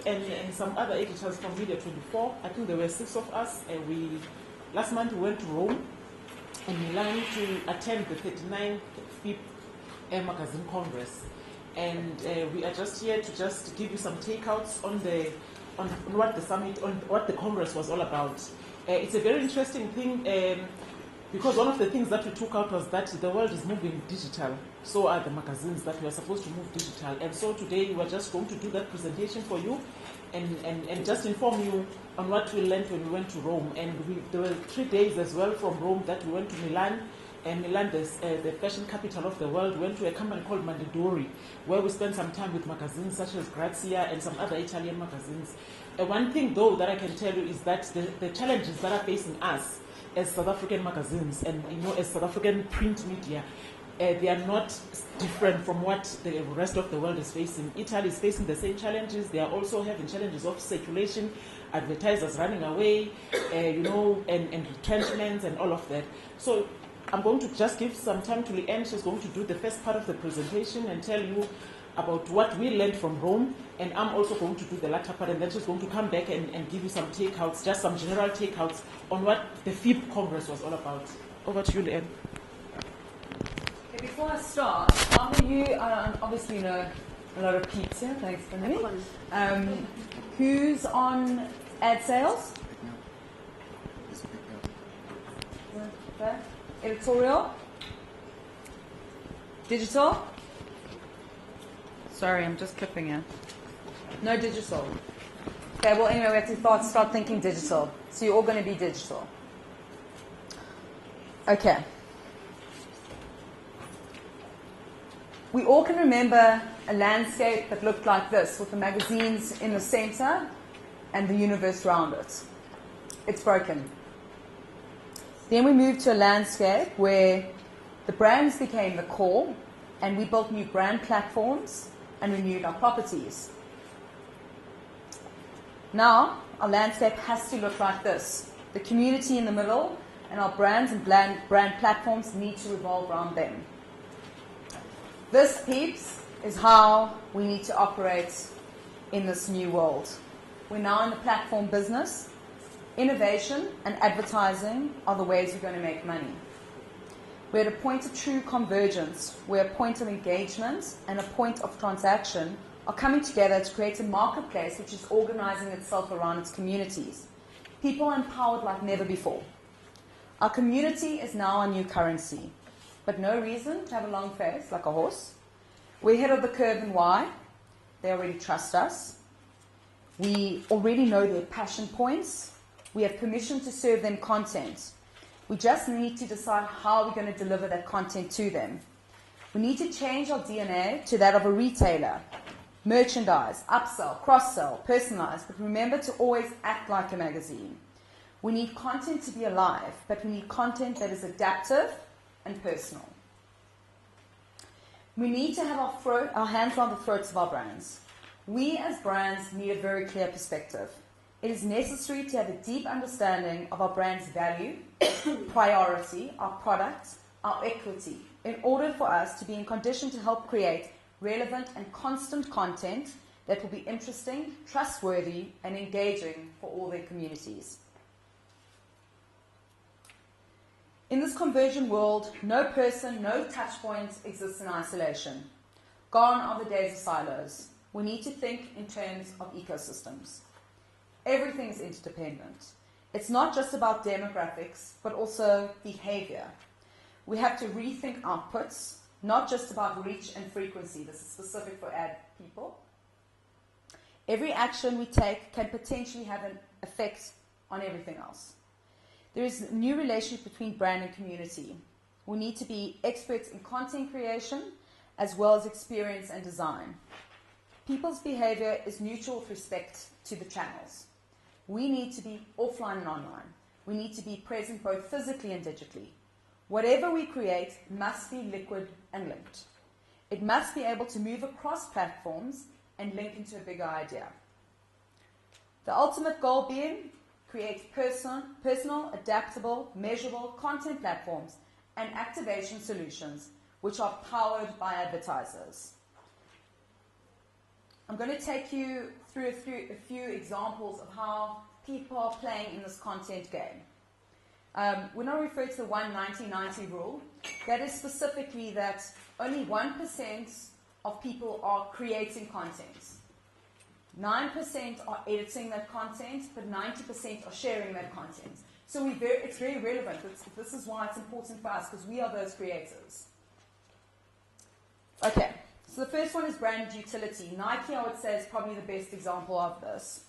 and some other editors from Media 24. I think there were 6 of us. Last month we went to Rome and Milan to attend the 39th FIPP Magazine Congress. And we are just here to just give you some takeouts on what the summit, on what the Congress was all about. It's a very interesting thing because one of the things that we took out was that the world is moving digital. So are the magazines that we are supposed to move digital. And so today we are just going to do that presentation for you and just inform you on what we learned when we went to Rome. And there were 3 days as well from Rome that we went to Milan. And Milan, the fashion capital of the world, went to a company called Mondadori, where we spent some time with magazines such as Grazia and some other Italian magazines. One thing, though, that I can tell you is that the challenges that are facing us as South African magazines and as South African print media, they are not different from what the rest of the world is facing. Italy is facing the same challenges. They are also having challenges of circulation, advertisers running away, and retrenchments and all of that. So I'm going to just give some time to Lee-Anne. She's going to do the first part of the presentation and tell you about what we learned from Rome, and I'm also going to do the latter part, and then she's going to come back and give you some takeouts, just some general takeouts on what the FIPP Congress was all about. Over to you, Lee-Anne. Okay, before I start, how many of you, obviously know a lot of pizza, thanks for me. Who's on ad sales? Okay. Editorial? Digital? Sorry, I'm just clipping it. No digital. Okay, well anyway, we have to start thinking digital. So you're all going to be digital. Okay. We all can remember a landscape that looked like this, with the magazines in the center and the universe around it. It's broken. Then we moved to a landscape where the brands became the core, and we built new brand platforms and renewed our properties. Now, our landscape has to look like this. The community in the middle, and our brands and brand platforms need to revolve around them. This, peeps, is how we need to operate in this new world. We're now in the platform business. Innovation and advertising are the ways we're going to make money. We're at a point of true convergence, where a point of engagement and a point of transaction are coming together to create a marketplace which is organizing itself around its communities. People are empowered like never before. Our community is now our new currency, but no reason to have a long face like a horse. We're ahead of the curve in why. They already trust us. We already know their passion points. We have permission to serve them content. We just need to decide how we're going to deliver that content to them. We need to change our DNA to that of a retailer. Merchandise, upsell, cross-sell, personalize, but remember to always act like a magazine. We need content to be alive, but we need content that is adaptive and personal. We need to have our hands on the throats of our brands. We as brands need a very clear perspective. It is necessary to have a deep understanding of our brand's value, priority, our products, our equity, in order for us to be in condition to help create relevant and constant content that will be interesting, trustworthy, and engaging for all their communities. In this convergent world, no person, no touch point exists in isolation. Gone are the days of silos. We need to think in terms of ecosystems. Everything is interdependent. It's not just about demographics, but also behavior. We have to rethink outputs, not just about reach and frequency. This is specific for ad people. Every action we take can potentially have an effect on everything else. There is a new relationship between brand and community. We need to be experts in content creation as well as experience and design. People's behavior is mutual with respect to the channels. We need to be offline and online. We need to be present both physically and digitally. Whatever we create must be liquid and linked. It must be able to move across platforms and link into a bigger idea. The ultimate goal being create personal, adaptable, measurable content platforms and activation solutions which are powered by advertisers. I'm going to take you through a few examples of how people are playing in this content game. When I refer to the 1-90-90 rule, that is specifically that only 1% of people are creating content. 9% are editing that content, but 90% are sharing that content. So it's very relevant. This is why it's important for us, because we are those creators. Okay, so the first one is brand utility. Nike, I would say, is probably the best example of this.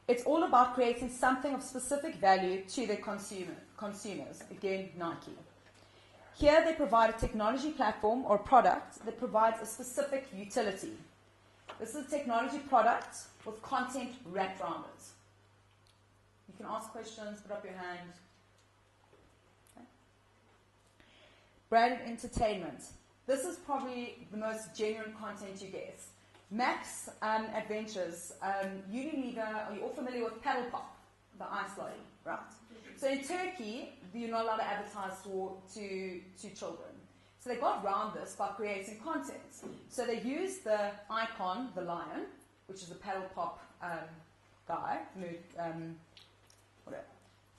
It's all about creating something of specific value to their consumers. Again, Nike. Here they provide a technology platform or product that provides a specific utility. This is a technology product with content wrapped around it. You can ask questions, put up your hand. Okay. Branded entertainment. This is probably the most genuine content you get. Max Adventures, Unilever, are you all familiar with Paddle Pop, the ice lolly? Right. So in Turkey, you're not allowed to advertise to children. So they got around this by creating content. So they used the icon, the lion, which is a Paddle Pop guy, whatever,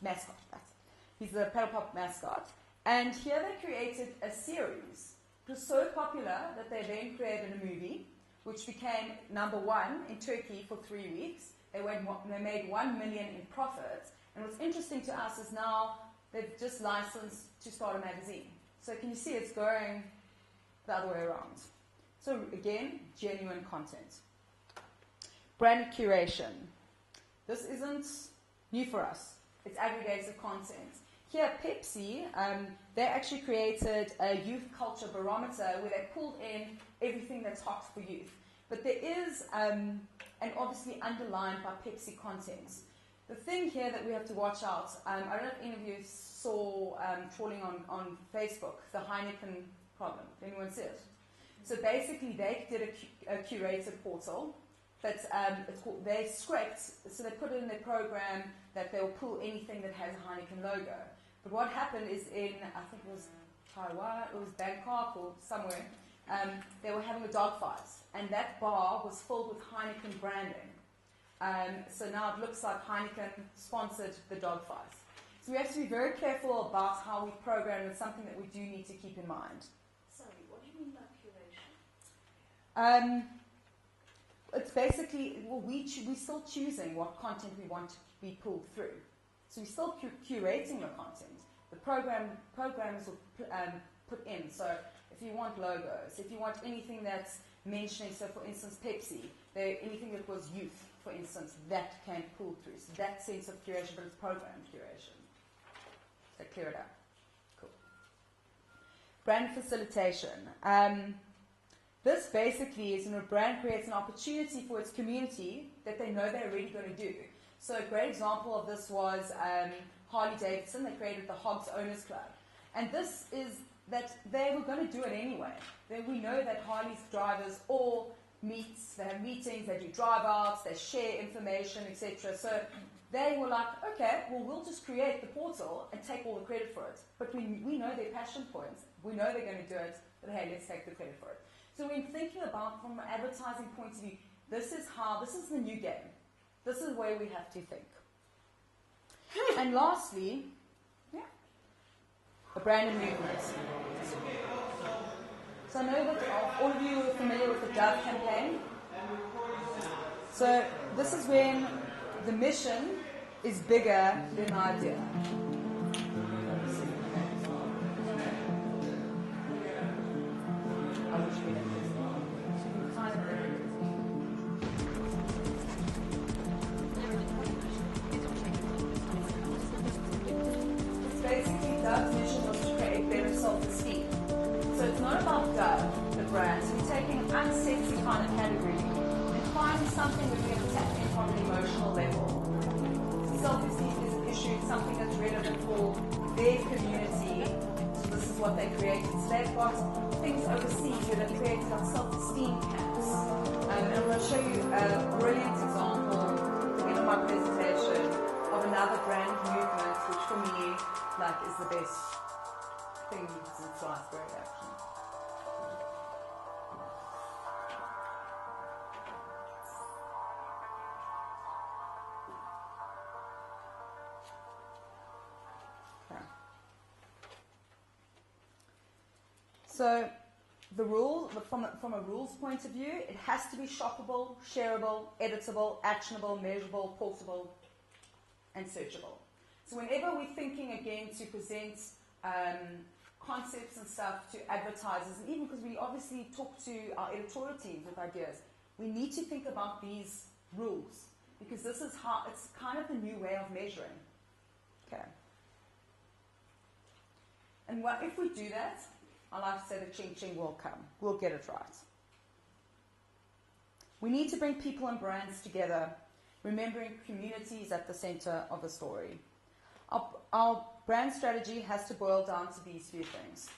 mascot. That's it. He's the Paddle Pop mascot. And here they created a series. It was so popular that they then created a movie, which became #1 in Turkey for 3 weeks. They made 1 million in profit. And what's interesting to us is now they've just licensed to start a magazine. So can you see it's going the other way around? So again, genuine content. Branded curation. This isn't new for us. It's aggregated content. Here, Pepsi, they actually created a youth culture barometer where they pulled in everything that's hot for youth. But there is, and obviously underlined by Pepsi content. The thing here that we have to watch out, I don't know if any of you saw trawling on Facebook, the Heineken problem. If anyone see it? So basically they did a curated portal. But it's called, they scraped, so they put it in their program that they'll pull anything that has a Heineken logo. But what happened is in, I think it was Taiwan, it was Bangkok or somewhere, they were having a dogfight. And that bar was filled with Heineken branding. So now it looks like Heineken sponsored the dogfight. So we have to be very careful about how we program. It's something that we do need to keep in mind. Sorry, what do you mean by curation? It's basically, well, we're still choosing what content we want to be pulled through. So we're still curating the content. The programs will put in. So if you want logos, if you want anything that's mentioning, so for instance, Pepsi, anything that was youth, for instance, that can pull through. So that sense of curation, but it's program curation. So clear it up. Cool. Brand facilitation. This basically is when a brand creates an opportunity for its community that they know they're really going to do. So a great example of this was Harley Davidson. They created the Hogs Owners Club. And this is that they were going to do it anyway. We know that Harley's drivers all meet, they have meetings, they do drive-outs, they share information, etc. So they were like, okay, well, we'll just create the portal and take all the credit for it. But we know their passion points. We know they're going to do it, but hey, let's take the credit for it. So when thinking about from an advertising point of view, this is the new game. This is the way we have to think. And lastly, a brand movement. So I know that all of you are familiar with the Dove campaign. So this is when the mission is bigger than the idea. Basically, Dove's mission was to create better self-esteem. So it's not about Dove, the brand. So we're taking an unsexy kind of category and finding something that we can tap in from an emotional level. Self-esteem is an issue, something that's relevant for their community. So this is what they created. So they've got things overseas where they've created like self-esteem camps. And I'm going to show you a brilliant example in my presentation of another brand movement, which for me is the best thing since sliced bread, actually. So the rule, from a rules point of view, it has to be shoppable, shareable, editable, actionable, measurable, portable, and searchable. So whenever we're thinking again to present concepts and stuff to advertisers, and even because we obviously talk to our editorial teams with ideas, we need to think about these rules, because this is how, it's kind of the new way of measuring. Okay. And if we do that, I like to say the ching ching will come. We'll get it right. We need to bring people and brands together, remembering community is at the center of the story. Our brand strategy has to boil down to these few things.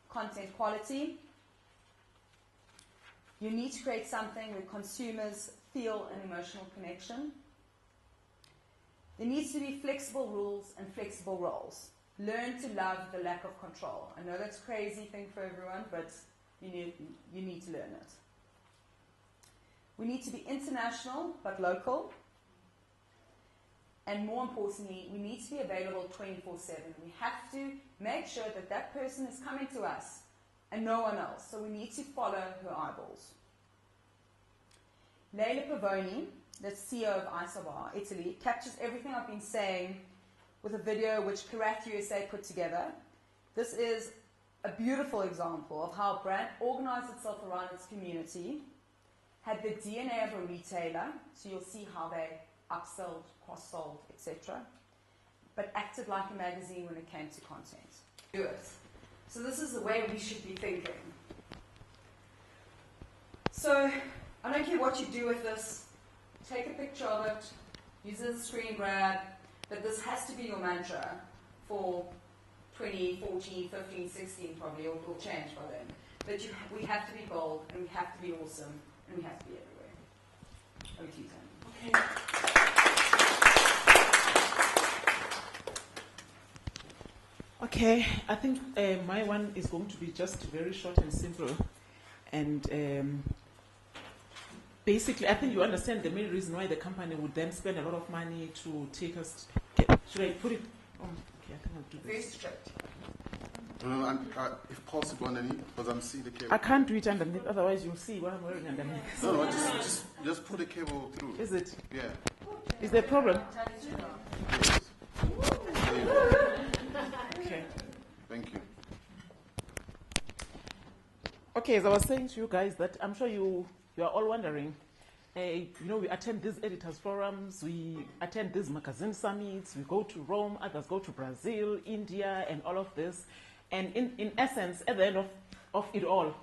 Content quality. You need to create something where consumers feel an emotional connection. There needs to be flexible rules and flexible roles. Learn to love the lack of control. I know that's a crazy thing for everyone, but you need to learn it. We need to be international but local. And more importantly, we need to be available 24/7. We have to make sure that that person is coming to us and no one else. So we need to follow her eyeballs. Leila Pavoni, the CEO of Isabar, Italy, captures everything I've been saying with a video which Karat USA put together. This is a beautiful example of how a brand organized itself around its community, had the DNA of a retailer, so you'll see how they upsold, cross-sold, etc., but acted like a magazine when it came to content. Do it. So this is the way we should be thinking. So I don't care what you do with this. Take a picture of it, use it as a screen grab, but this has to be your mantra for 2014, 15, 16 probably, or it will change by then. But we have to be bold, and we have to be awesome, and we have to be everywhere. Over to you, Thandi. Okay. Okay, I think my one is going to be just very short and simple. And basically, I think you understand the main reason why the company would then spend a lot of money to take us. Should I put it on? Okay, I think I'll do this. Very strict. If possible, underneath, because I'm seeing the cable. I can't do it underneath, otherwise you'll see what I'm wearing underneath. No, just put the cable through. Is it? Yeah. Is there a problem? Yes. Okay. Thank you. Okay, as I was saying to you guys, that I'm sure you are all wondering. We attend these editors forums, we attend these magazine summits, we go to Rome, others go to Brazil, India, and all of this. And in essence, at the end of it all,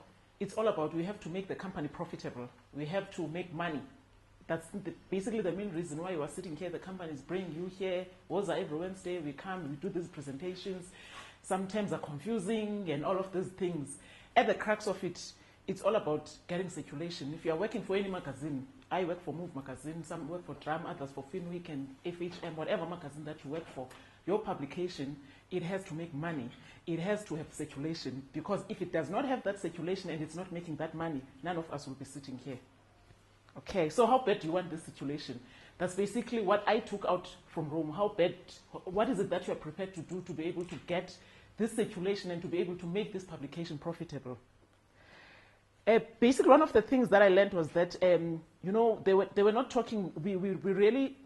it's all about we have to make the company profitable. We have to make money. That's basically the main reason why you are sitting here. The companies bring you here. Woza every Wednesday, we come, we do these presentations. Sometimes are confusing and all of these things. At the crux of it, it's all about getting circulation. If you are working for any magazine, I work for Move Magazine, some work for Drum, others for Finweek and FHM, whatever magazine that you work for, your publication, it has to make money. It has to have circulation, because if it does not have that circulation and it's not making that money, none of us will be sitting here. Okay, so how bad do you want this situation? That's basically what I took out from Rome. How bad, what is it that you are prepared to do to be able to get this circulation and to be able to make this publication profitable? Basically, one of the things that I learned was that, they were not talking, we really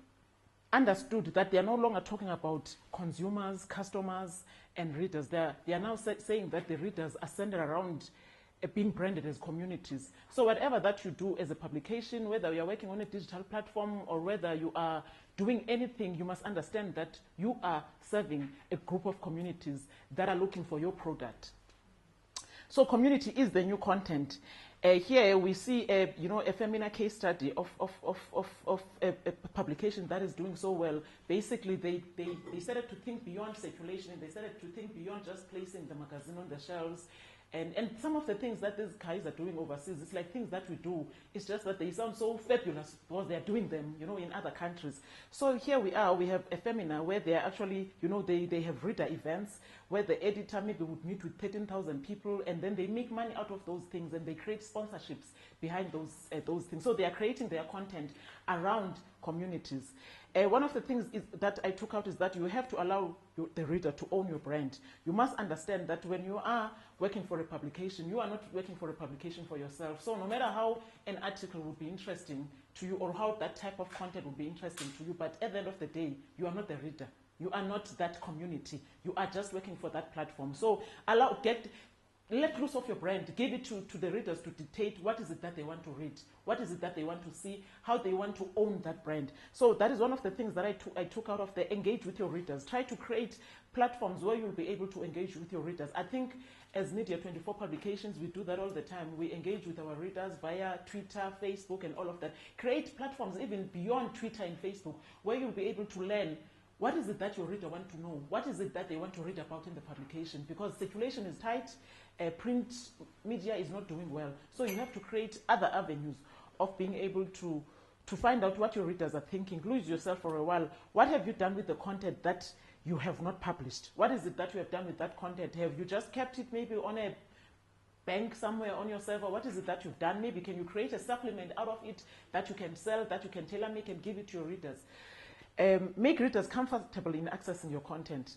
understood that they are no longer talking about consumers, customers, and readers. They are now saying that the readers are centered around being branded as communities. So whatever that you do as a publication, whether you are working on a digital platform or whether you are doing anything, you must understand that you are serving a group of communities that are looking for your product. So community is the new content. Here we see a Femina case study of a publication that is doing so well. Basically, they started to think beyond circulation, and they started to think beyond just placing the magazine on the shelves. And some of the things that these guys are doing overseas, it's like things that we do. It's just that they sound so fabulous because they're doing them, in other countries. So here we are, we have a Femina where they are actually, they have reader events where the editor maybe would meet with 13,000 people, and then they make money out of those things, and they create sponsorships behind those things. So they are creating their content around communities. One of the things that I took out is that you have to allow the reader to own your brand. You must understand that when you are working for a publication, you are not working for a publication for yourself. So no matter how an article would be interesting to you or how that type of content would be interesting to you, but at the end of the day, you are not the reader. You are not that community. You are just working for that platform. So let loose of your brand. Give it to the readers to dictate what is it that they want to read, what is it that they want to see, how they want to own that brand. So that is one of the things that I took out of the engage with your readers. Try to create platforms where you'll be able to engage with your readers. I think as Media 24 publications, we do that all the time. We engage with our readers via Twitter, Facebook, and all of that. Create platforms even beyond Twitter and Facebook where you'll be able to learn what is it that your reader want to know? What is it that they want to read about in the publication? Because circulation is tight, print media is not doing well. So you have to create other avenues of being able to find out what your readers are thinking. Lose yourself for a while. What have you done with the content that you have not published? What is it that you have done with that content? Have you just kept it maybe on a bank somewhere on your server? What is it that you've done? Maybe can you create a supplement out of it that you can sell, that you can tailor make and give it to your readers? Make readers comfortable in accessing your content.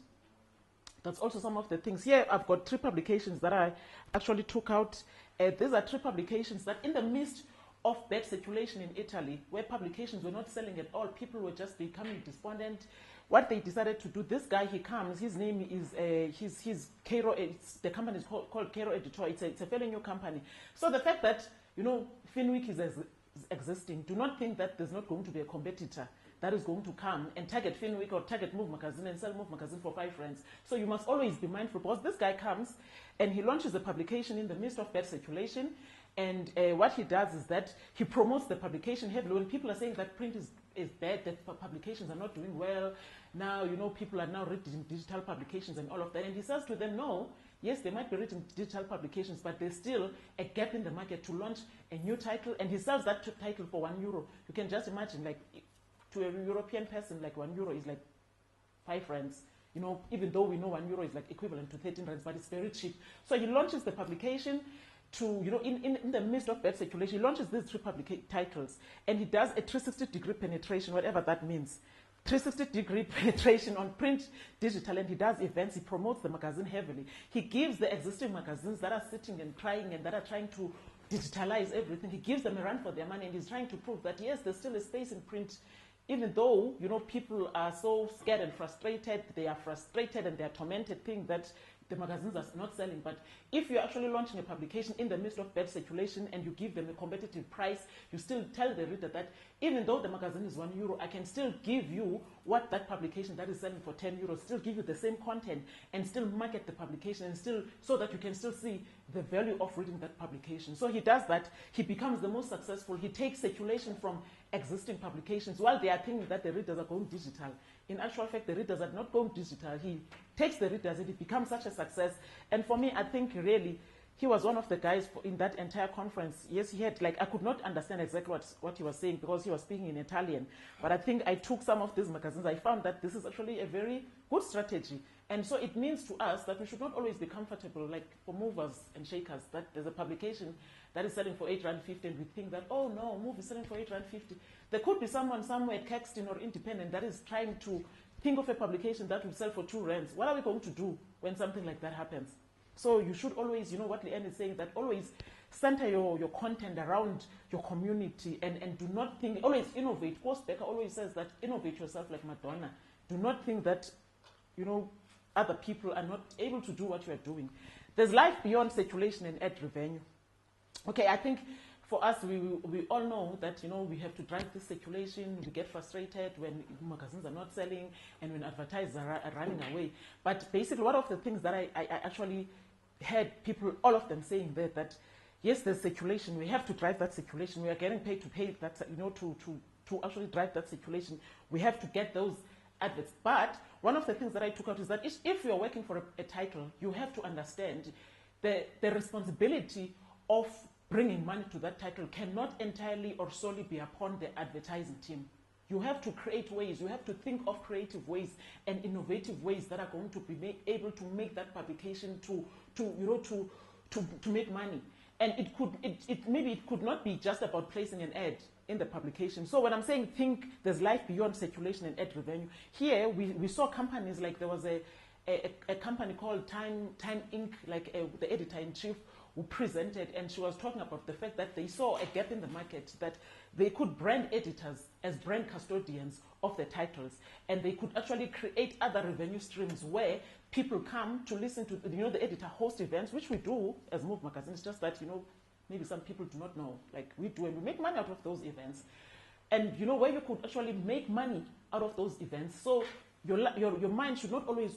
That's also some of the things. Here I've got 3 publications that I actually took out. These are 3 publications that in the midst of bad circulation in Italy, where publications were not selling at all, people were just becoming despondent. What they decided to do, this guy, he comes, his name is, his Cairo, the company is called Cairo Editor. It's a fairly new company. So the fact that, Finweek is existing, do not think that there's not going to be a competitor that is going to come and target Finweek or target Move Magazine and sell Move Magazine for 5 rands. So you must always be mindful, because this guy comes and he launches a publication in the midst of bad circulation, and what he does is that he promotes the publication heavily. When people are saying that print is bad, that publications are not doing well, now, people are now reading digital publications and all of that, and he says to them, no, yes, they might be reading digital publications, but there's still a gap in the market to launch a new title, and he sells that title for €1. You can just imagine, like, to a European person, like €1 is like 5 rands. Even though we know €1 is like equivalent to 13 rands, but it's very cheap. So he launches the publication to, in the midst of bad circulation, he launches these 3 titles, and he does a 360-degree penetration, whatever that means. 360-degree penetration on print, digital, and he does events. He promotes the magazine heavily. He gives the existing magazines that are sitting and crying and that are trying to digitalize everything, he gives them a run for their money, and he's trying to prove that, yes, there's still a space in print. Even though, people are so scared and frustrated, they are frustrated and they are tormented, think that the magazines are not selling. But if you're actually launching a publication in the midst of bad circulation and you give them a competitive price, you still tell the reader that even though the magazine is €1, I can still give you what that publication that is selling for €10, still give you the same content and still market the publication, and still so that you can still see the value of reading that publication. So he does that. He becomes the most successful. He takes circulation from existing publications while they are thinking that the readers are going digital. In actual fact, the readers are not going digital. He takes the readers and it becomes such a success. And for me, I think really he was one of the guys in that entire conference. Yes, he had, I could not understand exactly what he was saying because he was speaking in Italian. But I think I took some of these magazines. I found that this is actually a very good strategy. And so it means to us that we should not always be comfortable, like for movers and shakers, that there's a publication that is selling for R8.50 and we think that, oh no, Move is selling for R8.50. There could be someone somewhere at Caxton or Independent that is trying to think of a publication that will sell for 2 rands. What are we going to do when something like that happens? So you should always, what Lee-Anne is saying, that always center your content around your community and do not think, always innovate. Post Becker always says that innovate yourself like Madonna. Do not think that, other people are not able to do what you are doing. There's life beyond circulation and ad revenue. Okay, I think for us, we all know that, we have to drive this circulation. We get frustrated when magazines are not selling and when advertisers are running away. But basically, one of the things that I actually had people, all of them saying that yes, there's circulation. We have to drive that circulation. We are getting paid to pay that, to actually drive that circulation. We have to get those adverts. But one of the things that I took out is that if you're working for a title, you have to understand the responsibility of bringing money to that title cannot entirely or solely be upon the advertising team. You have to create ways, you have to think of creative ways and innovative ways that are going to be able to make that publication to make money. And maybe it could not be just about placing an ad in the publication. So when I'm saying think there's life beyond circulation and ad revenue, here we saw companies like there was a company called Time Inc., like the editor-in-chief who presented, and she was talking about the fact that they saw a gap in the market, that they could brand editors as brand custodians of the titles, and they could actually create other revenue streams where people come to listen to, the editor host events, which we do as Move Magazine. It's just that, maybe some people do not know, like we do, and we make money out of those events. And where you could actually make money out of those events. So your mind should not always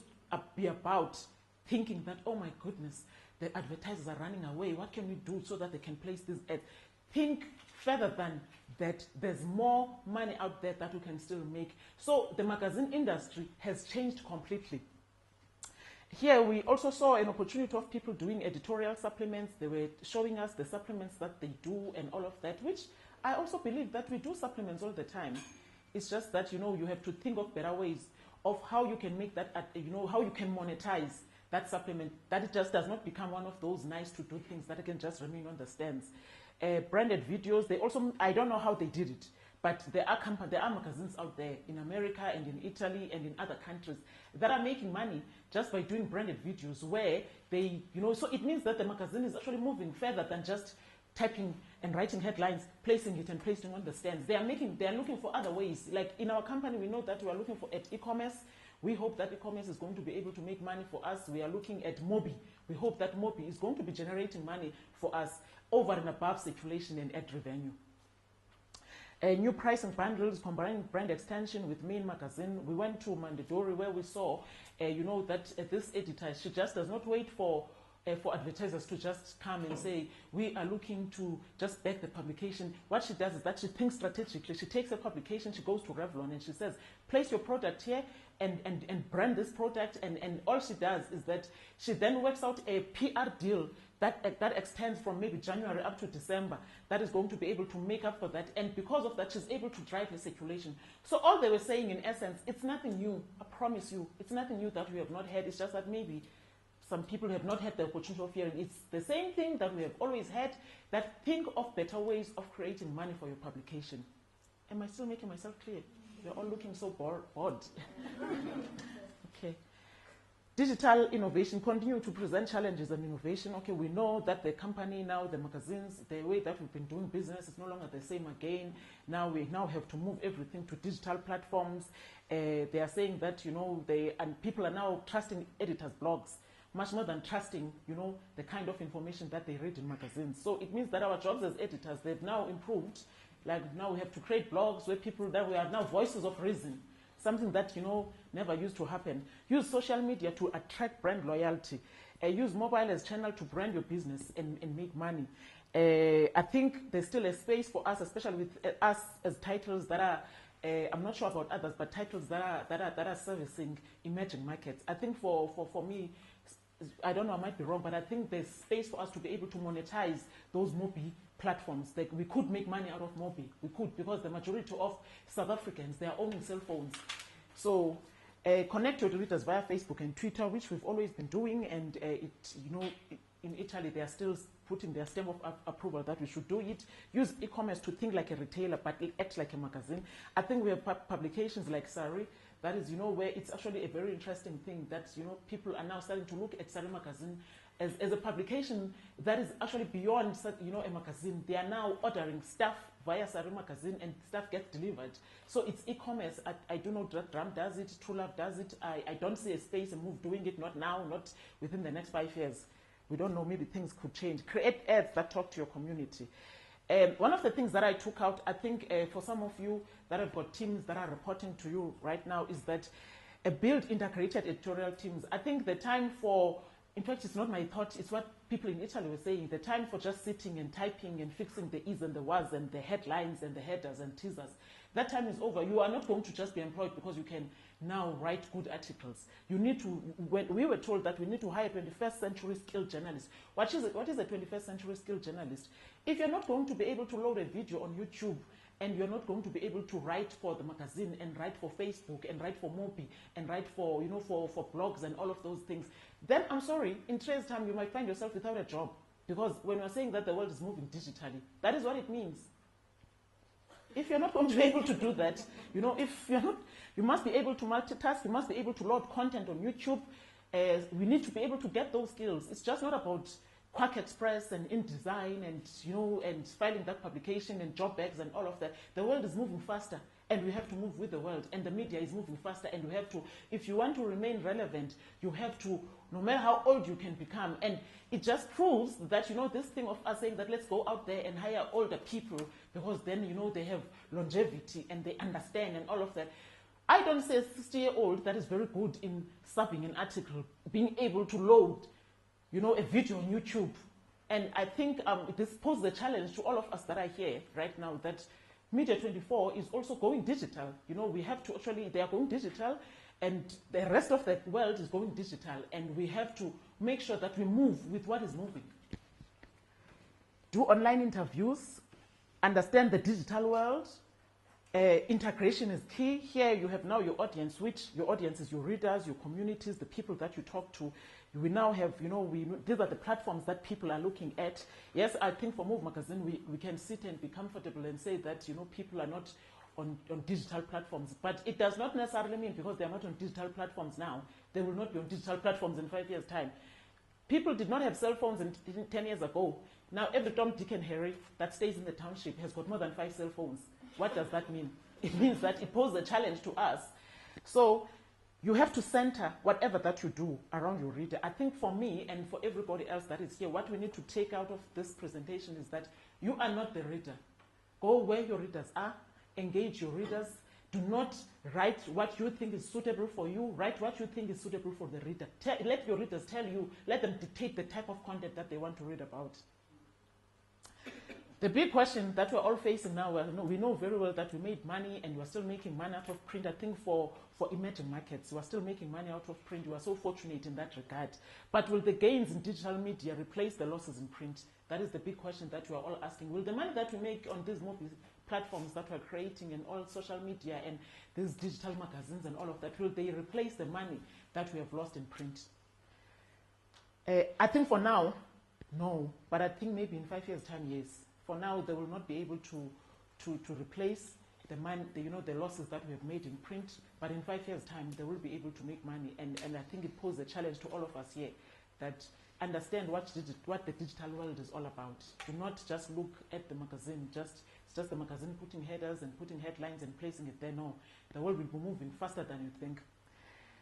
be about thinking that, oh my goodness, the advertisers are running away. What can we do so that they can place these ads? Think further than that. There's more money out there that we can still make. So the magazine industry has changed completely. Here we also saw an opportunity of people doing editorial supplements. They were showing us the supplements that they do and all of that, which I also believe that we do supplements all the time. It's just that, you have to think of better ways of how you can make that, how you can monetize that supplement, that it just does not become one of those nice to do things that it can just remain on the stands. Branded videos, they also, I don't know how they did it, but there are magazines out there in America and in Italy and in other countries that are making money just by doing branded videos where they, so it means that the magazine is actually moving further than just typing and writing headlines, placing it and placing on the stands. They are looking for other ways. Like in our company, we know that we are looking for at e-commerce. We hope that e-commerce is going to be able to make money for us. We are looking at Mobi. We hope that Mobi is going to be generating money for us over and above circulation and ad revenue. New pricing bundles, combining brand extension with main magazine. We went to Mandatory where we saw, that this editor, she just does not wait for advertisers to just come and say, we are looking to just back the publication. What she does is that she thinks strategically. She takes a publication, she goes to Revlon and she says, place your product here and brand this product. And all she does is that she then works out a PR deal that extends from maybe January up to December, that is going to be able to make up for that. And because of that, she's able to drive her circulation. So all they were saying in essence, it's nothing new, I promise you. It's nothing new that we have not had. It's just that maybe some people have not had the opportunity of hearing. It's the same thing that we have always had, that think of better ways of creating money for your publication. Am I still making myself clear? You're all looking so bored. Okay. Digital innovation, continue to present challenges and innovation. Okay, we know that the company now, the magazines, the way that we've been doing business is no longer the same again. Now we have to move everything to digital platforms. They are saying that, and people are now trusting editors' blogs much more than trusting, the kind of information that they read in magazines. So it means that our jobs as editors, they've now improved. Like now we have to create blogs where that we are now voices of reason. Something that, never used to happen. Use social media to attract brand loyalty. Use mobile as channel to brand your business and make money. I think there's still a space for us, especially with us as titles that are, I'm not sure about others, but titles that are servicing emerging markets. I think for me, I don't know, I might be wrong, but I think there's space for us to be able to monetize those Mobi platforms. Like we could make money out of Mobi. We could, because the majority of South Africans, they are owning cell phones. So connect your readers via Facebook and Twitter, which we've always been doing. And in Italy, they are still putting their stamp of approval that we should do it. Use e-commerce to think like a retailer, but act like a magazine. I think we have publications like Sari. That is, where it's actually a very interesting thing that, people are now starting to look at Sari Magazine as a publication that is actually beyond, a magazine. They are now ordering stuff via Sari Magazine and stuff gets delivered. So it's e-commerce. I do know that Drum does it, True Love does it. I don't see a space and Move doing it, not now, not within the next 5 years. We don't know, maybe things could change. Create ads that talk to your community. One of the things that I took out, I think for some of you that have got teams that are reporting to you right now, is that build integrated editorial teams. I think the time for, in fact, it's not my thought, it's what people in Italy were saying, the time for just sitting and typing and fixing the is and the was and the headlines and the headers and teasers, that time is over. You are not going to just be employed because you can now write good articles. You need to, when we were told that we need to hire 21st century skilled journalists. What is a 21st century skilled journalist? If you're not going to be able to load a video on YouTube, and you're not going to be able to write for the magazine and write for Facebook and write for Mobi and write for, for blogs and all of those things, then I'm sorry, in today's time, you might find yourself without a job. Because when we're saying that the world is moving digitally, that is what it means. If you're not going to be able to do that, if you're not, you must be able to multitask, you must be able to load content on YouTube. We need to be able to get those skills. It's just not about Quack Express and InDesign and filing that publication and job bags and all of that. The world is moving faster, and we have to move with the world, and the media is moving faster, and we have to, if you want to remain relevant, you have to, no matter how old you can become. And it just proves that, this thing of us saying that let's go out there and hire older people because then, they have longevity and they understand and all of that. I don't say a 60-year-old that is very good in subbing an article, being able to load, a video on YouTube. And I think this poses a challenge to all of us that are here right now, that Media 24 is also going digital. We have to actually, they are going digital, and the rest of the world is going digital, and we have to make sure that we move with what is moving. Do online interviews, understand the digital world. Integration is key. Here you have now your audience, which your audience is your readers, your communities, the people that you talk to. We now have, these are the platforms that people are looking at. Yes, I think for Move Magazine, we can sit and be comfortable and say that, people are not on digital platforms. But it does not necessarily mean because they are not on digital platforms now, they will not be on digital platforms in 5 years' time. People did not have cell phones 10 years ago. Now every Tom, Dick and Harry that stays in the township has got more than 5 cell phones. What does that mean? It means that it poses a challenge to us. So you have to center whatever that you do around your reader. I think for me and for everybody else that is here, what we need to take out of this presentation is that you are not the reader. Go where your readers are, engage your readers. Do not write what you think is suitable for you. Write what you think is suitable for the reader. Let your readers tell you, let them dictate the type of content that they want to read about. The big question that we're all facing now, we know very well that we made money and we're still making money out of print. I think for emerging markets, we're still making money out of print. We are so fortunate in that regard. But will the gains in digital media replace the losses in print? That is the big question that we are all asking. Will the money that we make on these mobile platforms that we're creating and all social media and these digital magazines and all of that, will they replace the money that we have lost in print? I think for now, no. But I think maybe in 5 years' time, yes. For now, they will not be able to replace the money, the losses that we have made in print. But in 5 years' time, they will be able to make money. And I think it poses a challenge to all of us here that understand what the digital world is all about. Do not just look at the magazine, it's just the magazine putting headers and putting headlines and placing it there. No, the world will be moving faster than you think.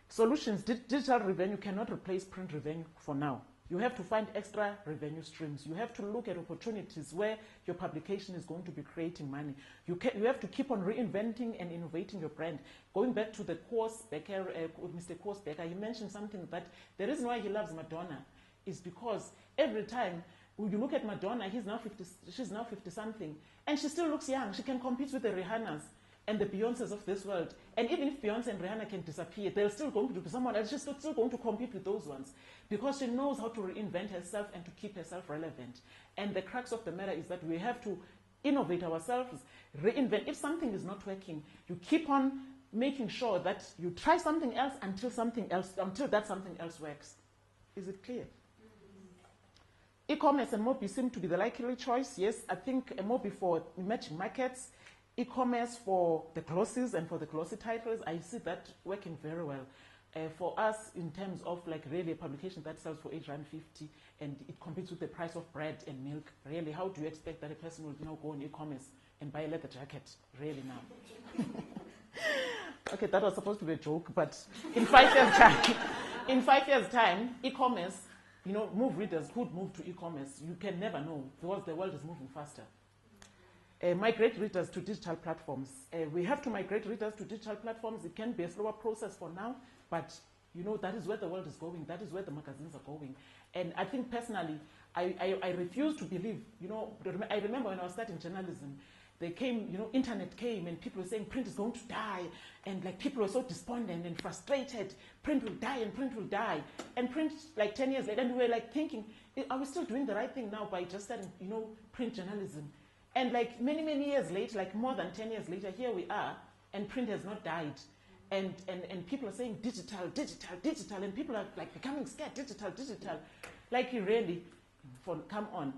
Solutions, digital revenue cannot replace print revenue for now. You have to find extra revenue streams. You have to look at opportunities where your publication is going to be creating money. You have to keep on reinventing and innovating your brand. Going back to the Mr. Korsbecker, he mentioned something that the reason why he loves Madonna is because every time you look at Madonna, she's now 50-something, and she still looks young. She can compete with the Rihannas and the Beyoncés of this world. And even if Beyonce and Rihanna can disappear, they're still going to be someone else. She's still going to compete with those ones because she knows how to reinvent herself and to keep herself relevant. And the crux of the matter is that we have to innovate ourselves, reinvent. If something is not working, you keep on making sure that you try something else until that something else works. Is it clear? E-commerce and Mobi seem to be the likely choice. Yes, I think a Mobi for emerging markets, e-commerce for the glosses and for the glossy titles, I see that working very well. For us, in terms of like really a publication that sells for R8.50 and it competes with the price of bread and milk, really, how do you expect that a person will now go on e-commerce and buy a leather jacket, really now? Okay, that was supposed to be a joke, but in 5 years' time, e-commerce, move readers could move to e-commerce. You can never know because the world is moving faster. Migrate readers to digital platforms. We have to migrate readers to digital platforms. It can be a slower process for now, but that is where the world is going. That is where the magazines are going. And I think personally, I refuse to believe, I remember when I was starting journalism, they came, internet came and people were saying print is going to die. And like people were so despondent and frustrated. Print will die and print will die. And print like 10 years later, and we were like thinking, are we still doing the right thing now by just starting, print journalism? And like many, many years later, like more than 10 years later, here we are, and print has not died. And people are saying digital, digital, digital, and people are like becoming scared, digital, digital. Like you really, come on.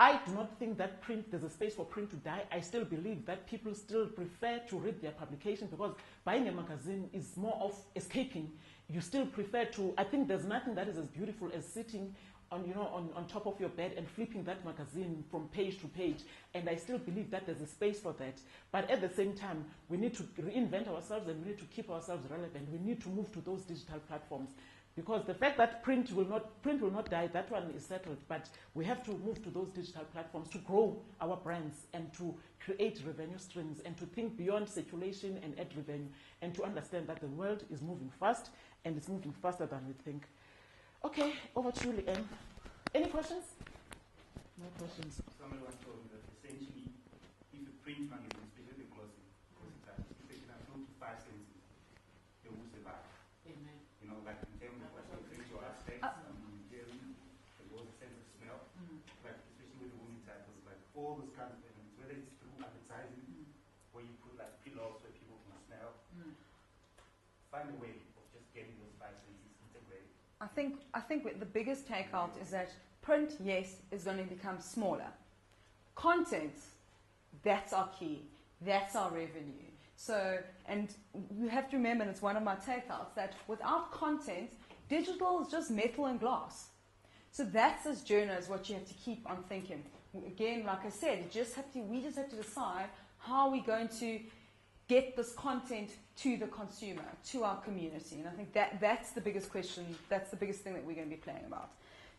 I do not think that there's a space for print to die. I still believe that people still prefer to read their publication because buying a magazine is more of escaping. You still prefer to, I think there's nothing that is as beautiful as sitting on top of your bed and flipping that magazine from page to page. And I still believe that there's a space for that. But at the same time, we need to reinvent ourselves and we need to keep ourselves relevant. We need to move to those digital platforms. Because the fact that print will not die, that one is settled. But we have to move to those digital platforms to grow our brands and to create revenue streams and to think beyond circulation and ad revenue and to understand that the world is moving fast and it's moving faster than we think. Okay, over to you, Lee-Anne. Any questions? No questions. Someone once told me that essentially, if a print magazine, especially the glossy type, if they can approve to 5 cents, they will survive. Amen. You know, like in terms of what you visual aspects, hearing, there was a sense of smell, like especially with the women titles, like all those kinds of elements, whether it's through advertising, where you put like pillows where people can smell, find a way of just getting those 5 cents integrated. I think the biggest takeout is that print, yes, is going to become smaller. Content, that's our key. That's our revenue. So, and you have to remember, and it's one of my takeouts, that without content, digital is just metal and glass. So that's as journalists what you have to keep on thinking. Again, like I said, we just have to decide how we're going to get this content to the consumer, to our community. And I think that's the biggest question, that's the biggest thing that we're going to be playing about.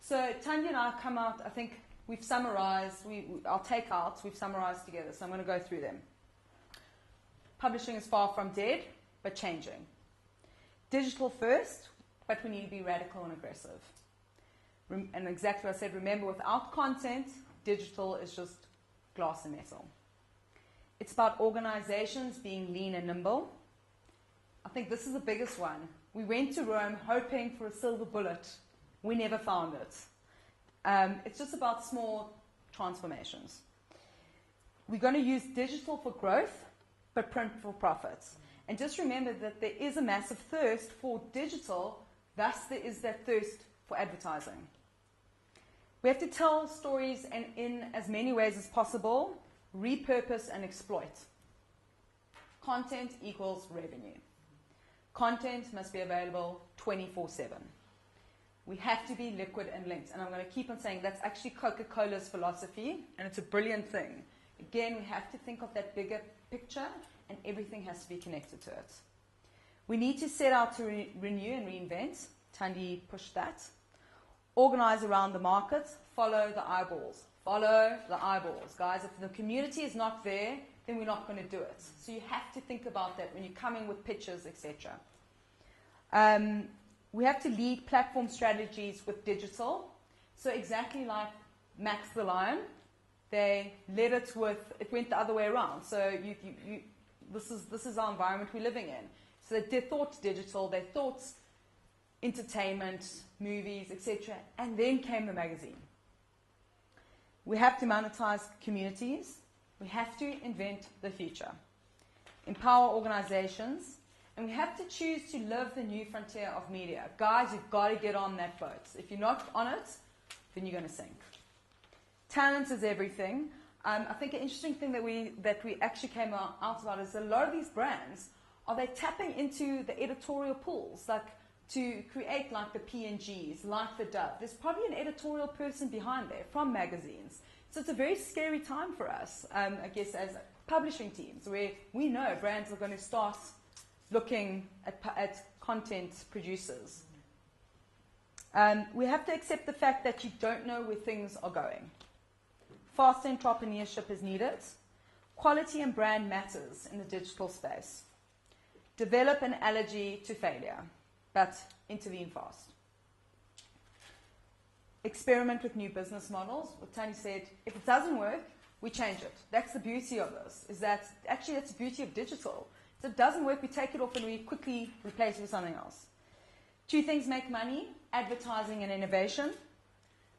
So Thandi and I come out, I think we've summarized, our takeouts, we've summarized together, so I'm going to go through them. Publishing is far from dead, but changing. Digital first, but we need to be radical and aggressive. And exactly what I said, remember, without content, digital is just glass and metal. It's about organizations being lean and nimble. I think this is the biggest one. We went to Rome hoping for a silver bullet. We never found it. It's just about small transformations. We're going to use digital for growth, but print for profits. And just remember that there is a massive thirst for digital, thus there is that thirst for advertising. We have to tell stories and in as many ways as possible, repurpose and exploit. Content equals revenue. Content must be available 24/7. We have to be liquid and linked. And I'm going to keep on saying that's actually Coca-Cola's philosophy, and it's a brilliant thing. Again, we have to think of that bigger picture, and everything has to be connected to it. We need to set out to renew and reinvent. Thandi pushed that. Organize around the market. Follow the eyeballs. Follow the eyeballs. Guys, if the community is not there, then we're not going to do it. So you have to think about that when you come in with pitches, etc. We have to lead platform strategies with digital. So exactly like Max the Lion, they led it it went the other way around. So this is our environment we're living in. So they thought digital, they thought entertainment, movies, etc. And then came the magazine. We have to monetize communities. We have to invent the future. Empower organizations. And we have to choose to live the new frontier of media. Guys, you've got to get on that boat. If you're not on it, then you're going to sink. Talent is everything. I think an interesting thing that we actually came out about is a lot of these brands, are they tapping into the editorial pools, like to create like the P&Gs, like the Dove. There's probably an editorial person behind there from magazines. So it's a very scary time for us, I guess, as publishing teams, where we know brands are going to start looking at content producers. We have to accept the fact that you don't know where things are going. Fast entrepreneurship is needed. Quality and brand matters in the digital space. Develop an allergy to failure, but intervene fast. Experiment with new business models. What Thandi said, if it doesn't work, we change it. That's the beauty of this, is that actually that's the beauty of digital. If it doesn't work, we take it off and we quickly replace it with something else. Two things make money: advertising and innovation.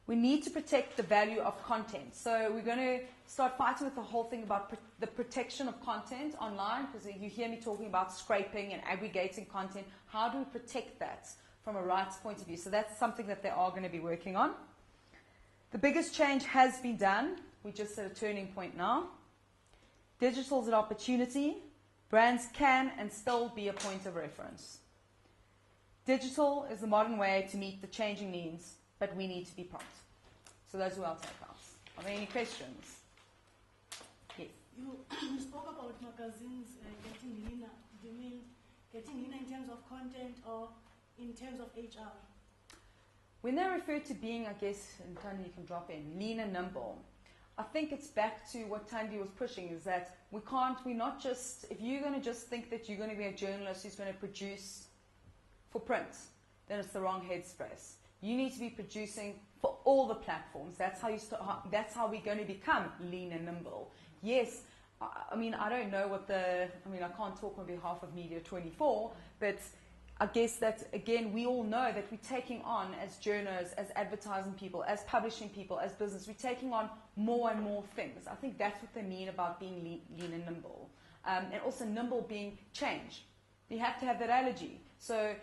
We need to protect the value of content. So we're going to start fighting with the whole thing about the protection of content online, because you hear me talking about scraping and aggregating content. How do we protect that from a rights point of view? So that's something that they are going to be working on. The biggest change has been done. We're just at a turning point now. Digital is an opportunity. Brands can and still be a point of reference. Digital is the modern way to meet the changing needs, but we need to be prompt. So those are our takeouts. Are there any questions? Yes. You spoke about magazines getting leaner. Do you mean getting leaner in terms of content or in terms of HR? When they refer to being, I guess, and Thandi, you can drop in, lean and nimble, I think it's back to what Thandi was pushing, is that we're not just, if you're going to just think that you're going to be a journalist who's going to produce for print, then it's the wrong headspace. You need to be producing for all the platforms. That's how we're going to become lean and nimble. Yes, I mean, I don't know I can't talk on behalf of Media 24, but I guess that, again, we all know that we're taking on, as journalists, as advertising people, as publishing people, as business, we're taking on more and more things. I think that's what they mean about being lean and nimble. And also nimble being change. You have to have that allergy. So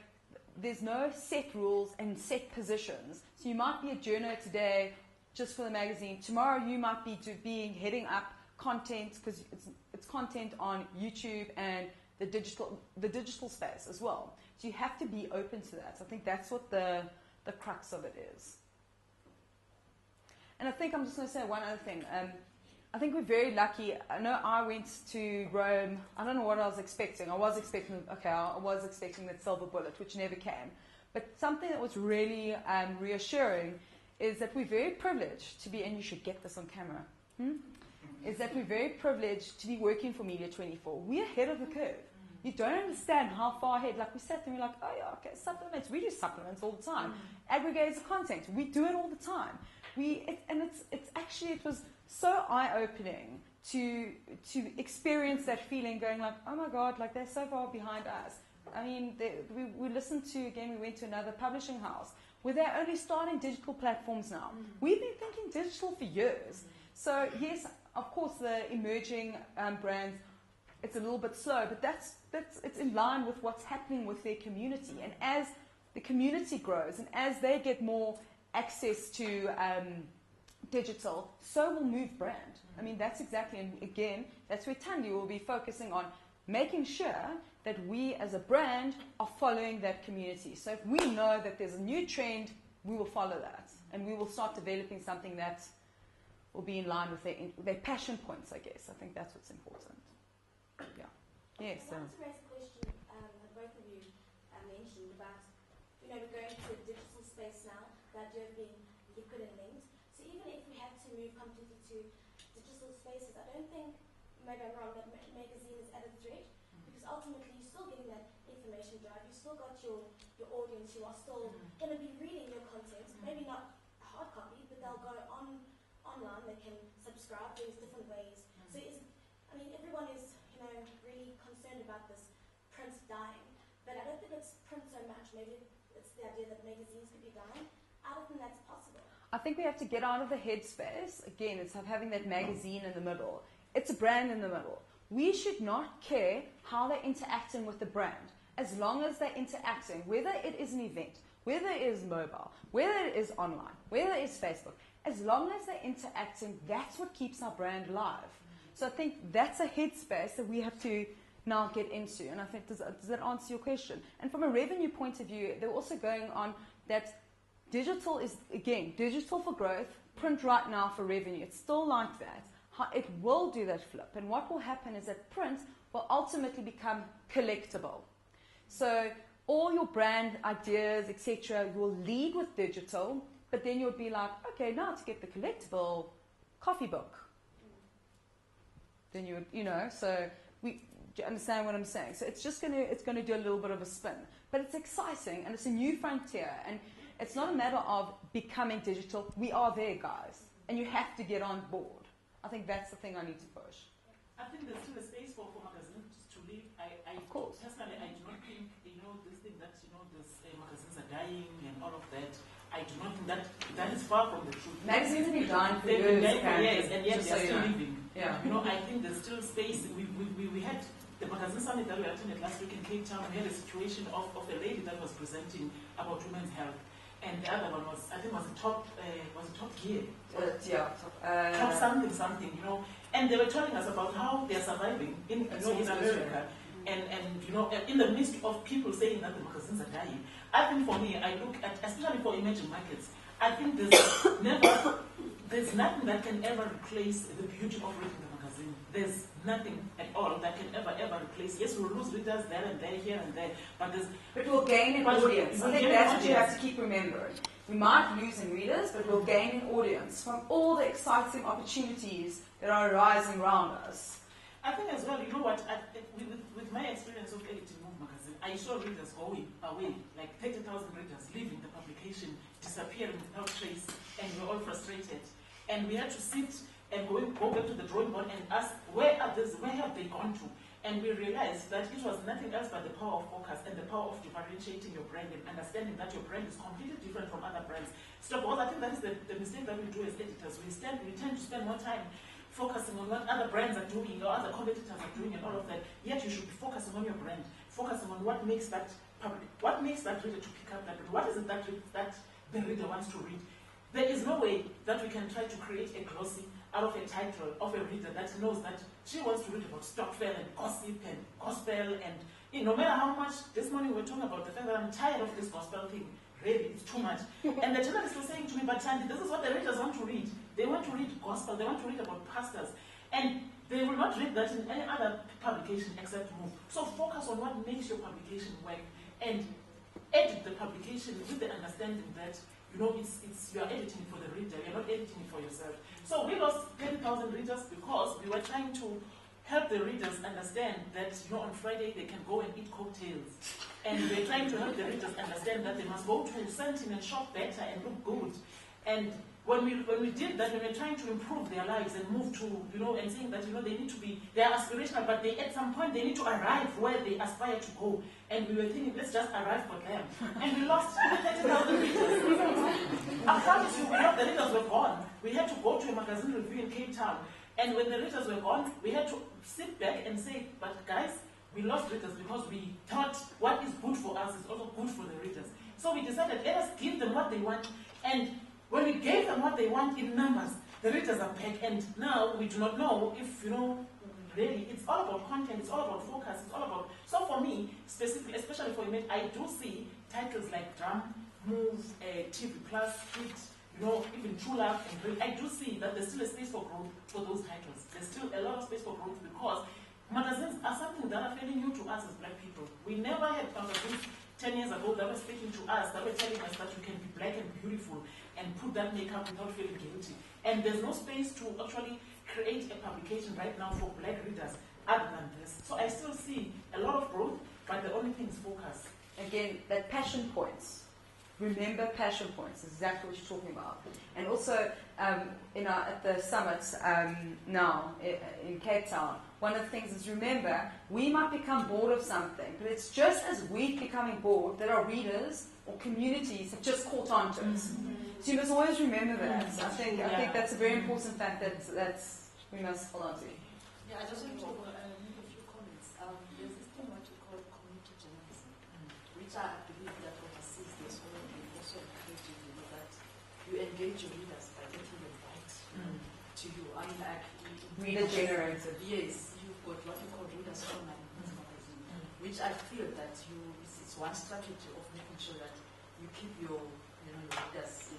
there's no set rules and set positions. So you might be a journo today just for the magazine. Tomorrow you might be heading up content, because it's content on YouTube and the digital space as well. So you have to be open to that. I think that's what the crux of it is. And I think I'm just going to say one other thing. I think we're very lucky. I know I went to Rome. I don't know what I was expecting. I was expecting that silver bullet, which never came. But something that was really reassuring is that we're very privileged to be, and you should get this on camera, is that we're very privileged to be working for Media 24. We're ahead of the curve. You don't understand how far ahead. Like, we sat there and we're like, oh yeah, okay, supplements. We do supplements all the time. Aggregators of content. We do it all the time. It was so eye-opening to experience that feeling, going like, oh my God, like they're so far behind us. I mean, we listened to, again, we went to another publishing house where they're only starting digital platforms now. We've been thinking digital for years. So yes, of course, the emerging brands, it's a little bit slow, but it's in line with what's happening with their community. And as the community grows and as they get more access to digital, so will Move brand. I mean, that's exactly, and again, that's where Thandi will be focusing on making sure that we as a brand are following that community. So if we know that there's a new trend, we will follow that. And we will start developing something that will be in line with their passion points, I guess. I think that's what's important. Yeah. Yes. I want to raise a question that both of you mentioned about, we're going to a digital space now, the idea of being liquid and linked. So even if we had to move completely to digital spaces, I don't think, maybe I'm wrong, that magazine is at a threat, because ultimately you're still getting that information drive, you've still got your audience who are still going to be reading your content, maybe not a hard copy, but they'll go online, they can subscribe, there's different ways. So everyone is really concerned about this print dying, but I don't think it's print so much. Maybe it's the idea that magazines could be dying. I don't think that's possible. I think we have to get out of the headspace. Again, it's having that magazine in the middle. It's a brand in the middle. We should not care how they're interacting with the brand, as long as they're interacting, whether it is an event, whether it is mobile, whether it is online, whether it is Facebook. As long as they're interacting, that's what keeps our brand alive. So I think that's a headspace that we have to now get into. And I think, does that answer your question? And from a revenue point of view, they're also going on that digital is, again, digital for growth, print right now for revenue. It's still like that. It will do that flip. And what will happen is that print will ultimately become collectible. So all your brand ideas, etc., you will lead with digital, but then you'll be like, okay, now to get the collectible coffee book. Then you would, so do you understand what I'm saying? So it's just going to do a little bit of a spin. But it's exciting, and it's a new frontier. And it's not a matter of becoming digital. We are there, guys. And you have to get on board. I think that's the thing I need to push. I think there's still a space for magazines to live. Of course. Personally, I do not think, this thing that, these magazines are dying and all of that. I do not think that is far from the truth. Magazines have been dying for years. Years, and yet they're still living. Yeah. I think there's still space. We had the magazine summit that we attended last week in Cape Town. We had a situation of a lady that was presenting about women's health. and the other one was, I think, was a Top Gear. Yeah. Top something, you know. And they were telling us about how they are surviving in America. And you know, in the midst of people saying that the magazines are dying. I think for me, I look at, especially for emerging markets, I think there's nothing that can ever replace the beauty of reading the magazine. There's nothing at all that can ever replace. Yes, we'll lose readers there and there, here and there, but we'll gain an audience. I think that's what you have to keep remembering. We might lose in readers, but we'll gain an audience from all the exciting opportunities that are arising around us. I think as well, you know what, with my experience of editing Move magazine, I saw readers going away, like 30,000 readers leaving the publication, disappearing without trace, and we were all frustrated. And we had to sit and go back to the drawing board and ask, where have they gone to? And we realized that it was nothing else but the power of focus and the power of differentiating your brand and understanding that your brand is completely different from other brands. So, because I think that is the mistake that we do as editors. We tend to spend more time focusing on what other brands are doing or other competitors are doing and all of that. Yet you should be focusing on your brand, focusing on what makes that reader to pick up that reader. What is it that the reader wants to read? There is no way that we can try to create a glossy out of a title of a reader that knows that she wants to read about Stockfell and gossip and gospel and, you know, no matter how much, this morning we were talking about the fact that I'm tired of this gospel thing. Really, it's too much. And the journalist was saying to me, but Thandi, this is what the readers want to read. They want to read gospel, they want to read about pastors. And they will not read that in any other publication except Move. So focus on what makes your publication work and edit the publication with the understanding that, you know, you're editing for the reader, you're not editing for yourself. So we lost 10,000 readers because we were trying to help the readers understand that, you know, on Friday they can go and eat cocktails. And we're trying to help the readers understand that they must go to Sentin and shop better and look good. And when we did that, we were trying to improve their lives and move to, you know, and saying that, you know, they need to be, they are aspirational, but at some point they need to arrive where they aspire to go. And we were thinking, let's just arrive for them. And we lost 30,000 readers. I promise you, the readers were gone. We had to go to a magazine review in Cape Town. And when the readers were gone, we had to sit back and say, but guys, we lost readers because we thought what is good for us is also good for the readers. So we decided, let us give them what they want. And when we gave them what they want in numbers, the readers are back. And now we do not know if, you know, really, it's all about content, it's all about focus, it's all about... So for me, specifically, especially for image, I do see titles like Drum, Move, TV Plus, Hit, you know, even True Love, and Great. I do see that there's still a space for growth for those titles. There's still a lot of space for growth because magazines are something that are fairly new to us as black people. We never had magazines 10 years ago that were speaking to us, that were telling us that we can be black and beautiful and put that makeup without feeling guilty. And there's no space to actually create a publication right now for black readers other than this. So I still see a lot of growth, but the only thing is focus. Again, that passion points. Remember passion points, is exactly what you're talking about. And also, at the summit now in Cape Town, one of the things is remember, we might become bored of something, but it's just as we're becoming bored that our readers or communities have just caught on to it. So you must always remember that. I think that's a very important fact that we must hold on to. Yeah, I just want to make a few comments. There's this thing what we call community journalism, which I believe that overseas this whole and also encouraging you that you engage your readers by getting them right to you. I mean, like reader generated. Yes, you've got what we call readers online magazine, which I feel that it's one strategy of making sure that you keep your readers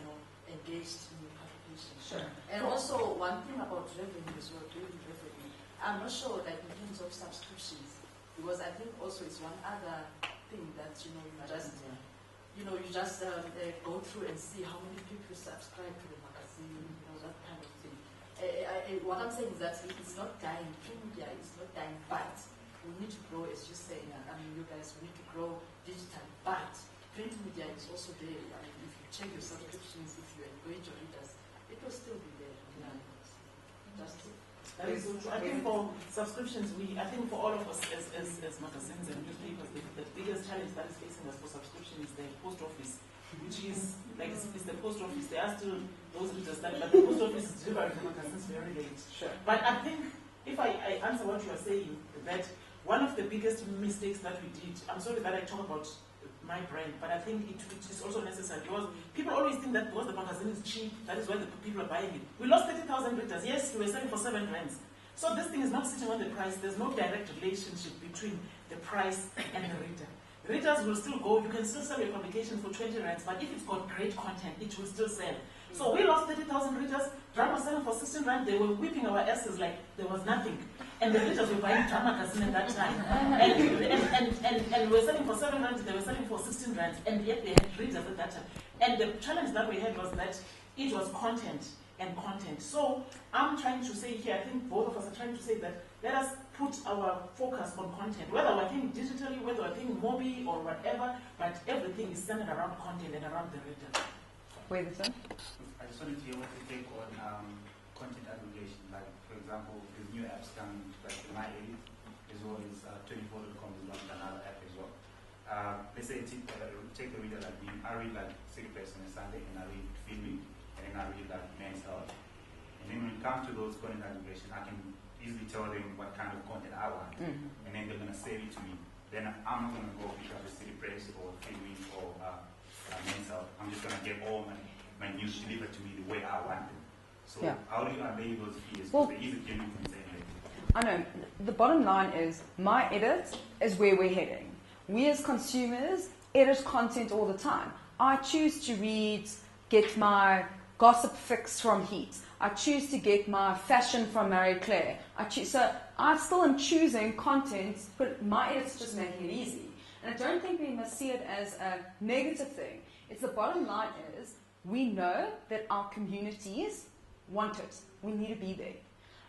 engaged in your publication. Sure. And also one thing about revenue as well, doing revenue. I'm not sure that in terms of subscriptions, because I think also it's one other thing that you just go through and see how many people subscribe to the magazine, that kind of thing. What I'm saying is that it's not dying. Print media is not dying, but we need to grow, as you say. I mean, you guys, we need to grow digital, but print media is also there. I mean, if you check your subscriptions, if you engage your readers, it will still be there. That is so true. I think for subscriptions, I think for all of us as magazines and newspapers, the biggest challenge that is facing us for subscription is the post office, which is like it's the post office. There are still those readers but the post office is delivering the magazines very late. Sure. But I think if I answer what you are saying, that one of the biggest mistakes that we did, I'm sorry that I talk about my brand, but I think it is also necessary because people always think that because the magazine is cheap, that is why the people are buying it. We lost 30,000 readers. Yes, we were selling for 7 rands. So this thing is not sitting on the price. There's no direct relationship between the price and the reader. Readers will still go. You can still sell your publication for 20 rands, but if it's got great content, it will still sell. So we lost 30,000 readers. Drama was selling for 16 rand. They were whipping our asses like there was nothing. And the readers were buying Drama magazine at that time. And we were selling for 7 rand. They were selling for 16 rand. And yet they had readers at that time. And the challenge that we had was that it was content and content. So I'm trying to say here, I think both of us are trying to say that let us put our focus on content, whether we're thinking digitally, whether we're thinking mobile or whatever, but everything is centered around content and around the reader. Wait a second. I just wanted to hear what you take on content aggregation. Like, for example, there's new apps coming, like My Edit, as well as 24.com is launching another app as well. Let's say take the reader like me. I read like City Press on a Sunday, and I read Filming, and then I read like Men's Health. And then when it comes to those content aggregation, I can easily tell them what kind of content I want, and then they're going to sell it to me. Then I'm not going to go pick up the City Press or Filming or Men's Health. I'm just going to get all my news delivered to me the way I want them. So how do you allay those fears? Well, they're easy genuine things anyway. I know. The bottom line is My Edit is where we're heading. We as consumers edit content all the time. I choose to get my gossip fix from Heat. I choose to get my fashion from Marie Claire. So I still am choosing content, but My Edit's just making it easy. And I don't think we must see it as a negative thing. It's the bottom line is we know that our communities want it. We need to be there.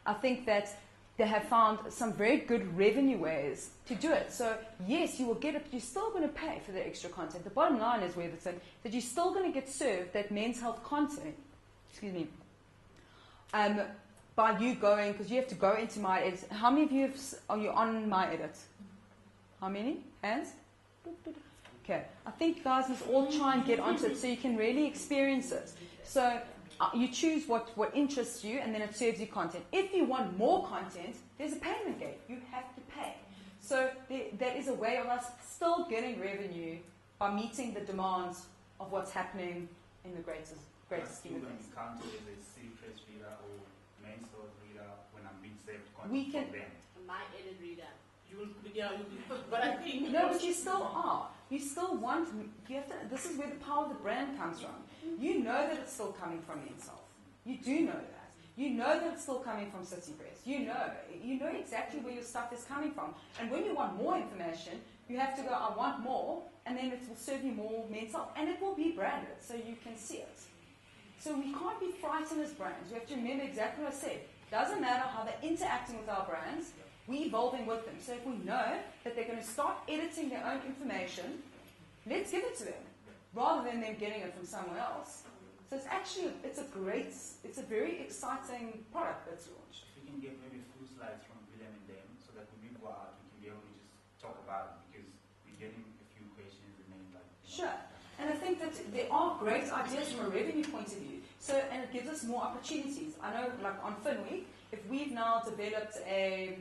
I think that they have found some very good revenue ways to do it. So yes, you will get it. You're still going to pay for the extra content. The bottom line is that you're still going to get served that men's health content. Excuse me. By you going, because you have to go into My Edit. How many of you are you on My Edit? How many? Hands? Okay. I think you guys must all try and get onto it so you can really experience it. So you choose what interests you, and then it serves you content. If you want more content, there's a payment gate. You have to pay. So that is a way of us still getting revenue by meeting the demands of what's happening in the greatest scheme of things. Counted as a City Press reader or Men's Health reader when I'm being served content We can, from them. My Edit reader. But I think no, but you still are. You still want. You have to. This is where the power of the brand comes from. You know that it's still coming from Men's Health. You do know that. You know that it's still coming from City Press. You know exactly where your stuff is coming from. And when you want more information, you have to go, I want more, and then it will serve you more Men's Health. And it will be branded, so you can see it. So we can't be frightened as brands. We have to remember exactly what I said. Doesn't matter how they're interacting with our brands, we're evolving with them. So if we know that they're going to start editing their own information, let's give it to them, rather than them getting it from somewhere else. So it's actually, it's a very exciting product that's launched. If we can get maybe a few slides from William and them, so that when we go out, we can be able to just talk about it, because we're getting a few questions and then Sure. And I think that there are great ideas from a revenue point of view. So, and it gives us more opportunities. I know, like on Fin Week, if we've now developed a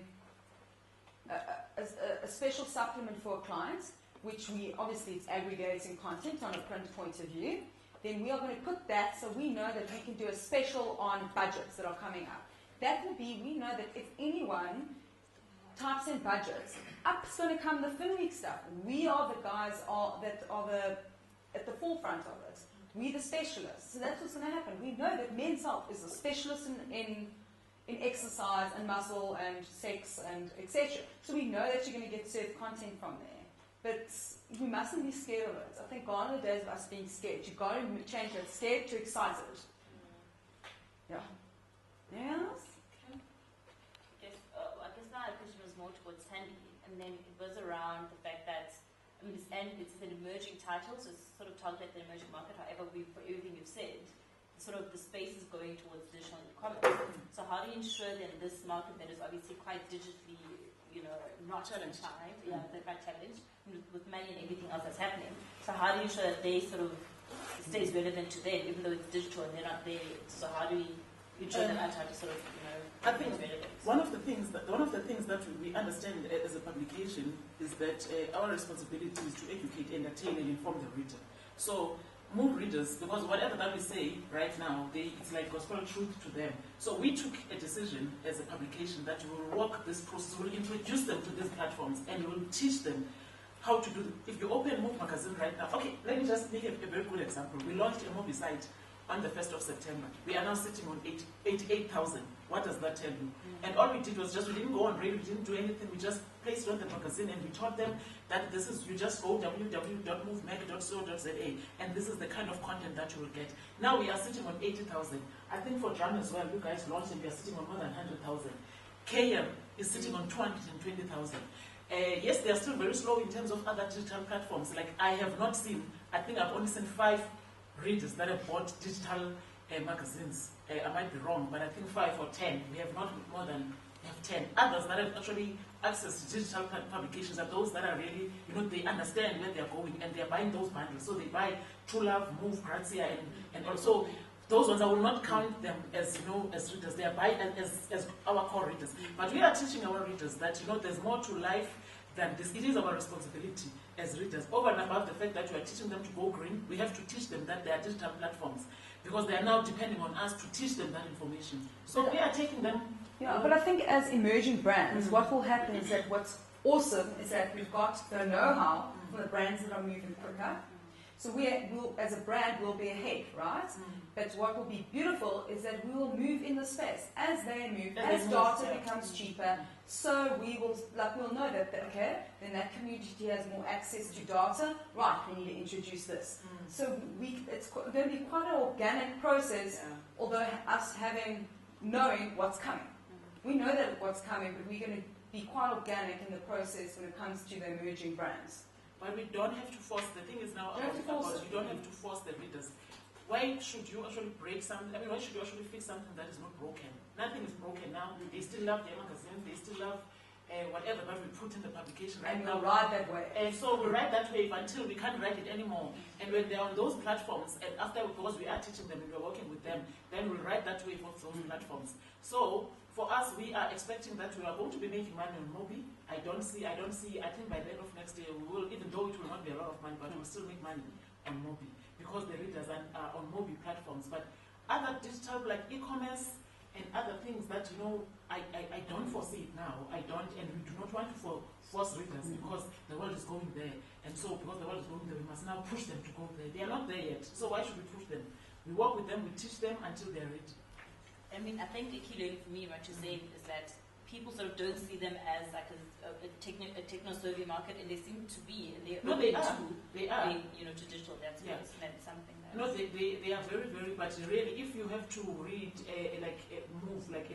special supplement for a client, which obviously it's aggregating content on a print point of view, then we are going to put that so we know that we can do a special on budgets that are coming up. That will be, we know that if anyone types in budgets, up's going to come the Fin Week stuff. We are the guys that are at the forefront of it. We're the specialists. So that's what's going to happen. We know that Men's Health is a specialist in exercise and muscle and sex and etc. So we know that you're going to get served content from there. But we mustn't be scared of it. I think gone are the days of us being scared. You've got to change it. Scared to excited. Yeah. Yes? I guess my question was more towards Thandi, and then it was around the fact that it's an emerging title, so it's sort of targeted at the emerging market. However, for everything you've said, sort of the space is going towards digital e-commerce. So how do you ensure that this market that is obviously quite digitally, not challenged, they're quite challenged with money and everything else that's happening. So how do you ensure that they sort of stays relevant to them, even though it's digital and they're not there? So how do we ensure that to sort of, I think one of the things that we understand as a publication is that our responsibility is to educate and entertain and inform the reader. So Move readers, because whatever that we say right now, it's like gospel truth to them. So we took a decision as a publication that we will walk this process, we'll introduce them to these platforms, and we'll teach them how to do. If you open Move magazine right now, okay, let me just make a very good example. We launched a Move site on the 1st of September. We are now sitting on 88,000. What does that tell you? And all we did was we didn't go on radio, we didn't do anything, we just placed on the magazine and we taught them that this is, you just go www.movemag.co.za and this is the kind of content that you will get. Now we are sitting on 80,000. I think for Drum as well, you guys launched and we are sitting on more than 100,000. KM is sitting on 220,000. Yes, they are still very slow in terms of other digital platforms. Like I have not seen, I think I've only seen 5 readers that have bought digital magazines. I might be wrong, but I think 5 or 10. We have not more than, we have 10. Others that have actually access to digital publications are those that are really, they understand where they're going and they're buying those bundles. So they buy True Love, Move, Grazia, and also those ones, I will not count them as, as readers. They are buying as our core readers. But we are teaching our readers that, there's more to life than this. It is our responsibility as readers. Over and above the fact that we are teaching them to go green, we have to teach them that they are digital platforms, because they are now depending on us to teach them that information. So we are taking them. Yeah, but I think as emerging brands, what will happen is that what's awesome is that we've got the know-how for the brands that are moving quicker. So we'll, as a brand, will be ahead, right? But what will be beautiful is that we will move in the space as they move, as data becomes cheaper. So we'll know that okay, then that community has more access to data. Right, we need to introduce this. So it's going to be quite an organic process, although us knowing what's coming. We know that what's coming, but we're going to be quite organic in the process when it comes to the emerging brands. But we don't have to force. The thing is now, you don't have to force the readers. Why should you actually break something? I mean, why should you actually fix something that is not broken? Nothing is broken now. They still love their magazine. They still love whatever that we put in the publication right now. And we'll ride that way. And so we ride that wave until we can't ride it anymore. And when they're on those platforms, and after, because we are teaching them and we're working with them, then we'll ride that wave of those platforms. So for us, we are expecting that we are going to be making money on Mobi. I think by the end of next year, we will, even though it will not be a lot of money, but we'll still make money on Mobi, because the readers are on Mobi platforms. But other digital, like e-commerce and other things that, I don't foresee it now. I don't, and we do not want to force readers, because the world is going there. And so because the world is going there, we must now push them to go there. They are not there yet. So why should we push them? We work with them, we teach them until they're ready. I mean, I think the key learning for me, what you're saying, is that people sort of don't see them as like a techno-survey market, and they seem to be. And they are. To digital. That's something. They are very, very. But really, if you have to read a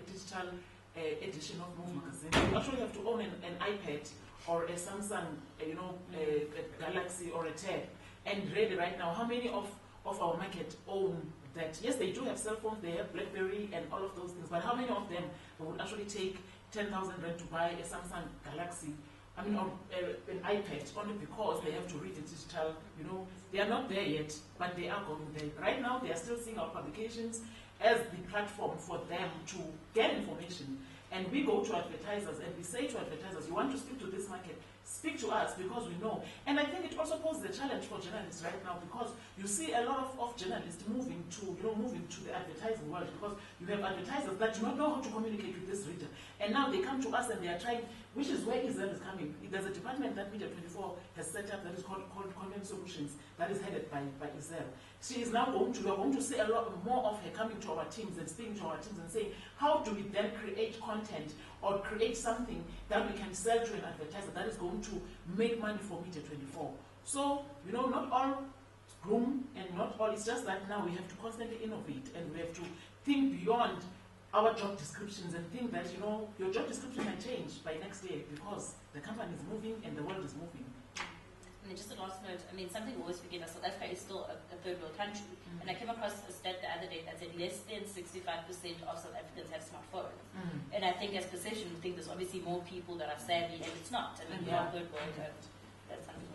digital edition of Move magazine, you actually have to own an iPad or a Samsung, a Galaxy or a Tab. And really, right now, how many of our market own that? Yes, they do have cell phones, they have BlackBerry and all of those things, but how many of them would actually take 10,000 rand to buy a Samsung Galaxy, or an iPad, only because they have to read a digital, they are not there yet, but they are going there. Right now, they are still seeing our publications as the platform for them to get information. And we go to advertisers and we say to advertisers, you want to speak to this market, speak to us, because we know. And I think it also poses a challenge for journalists right now, because you see a lot of journalists moving to the advertising world, because you have advertisers that do not know how to communicate with this reader. And now they come to us and they are trying, which is where Isel is coming. There's a department that Media 24 has set up that is called Content Solutions, that is headed by Isel. She is now we are going to see a lot more of her coming to our teams and speaking to our teams and saying, how do we then create content or create something that we can sell to an advertiser that is going to make money for Media 24. So, not all gloom and not all, it's just that now we have to constantly innovate and we have to think beyond our job descriptions and think that, your job description can change by next year, because the company is moving and the world is moving. And just a last note, something we always forget, South Africa is still a third world country. And I came across a stat the other day that said less than 65% of South Africans have smartphones. And I think as perception, we think there's obviously more people that are savvy, and it's not. We are third world, and that's something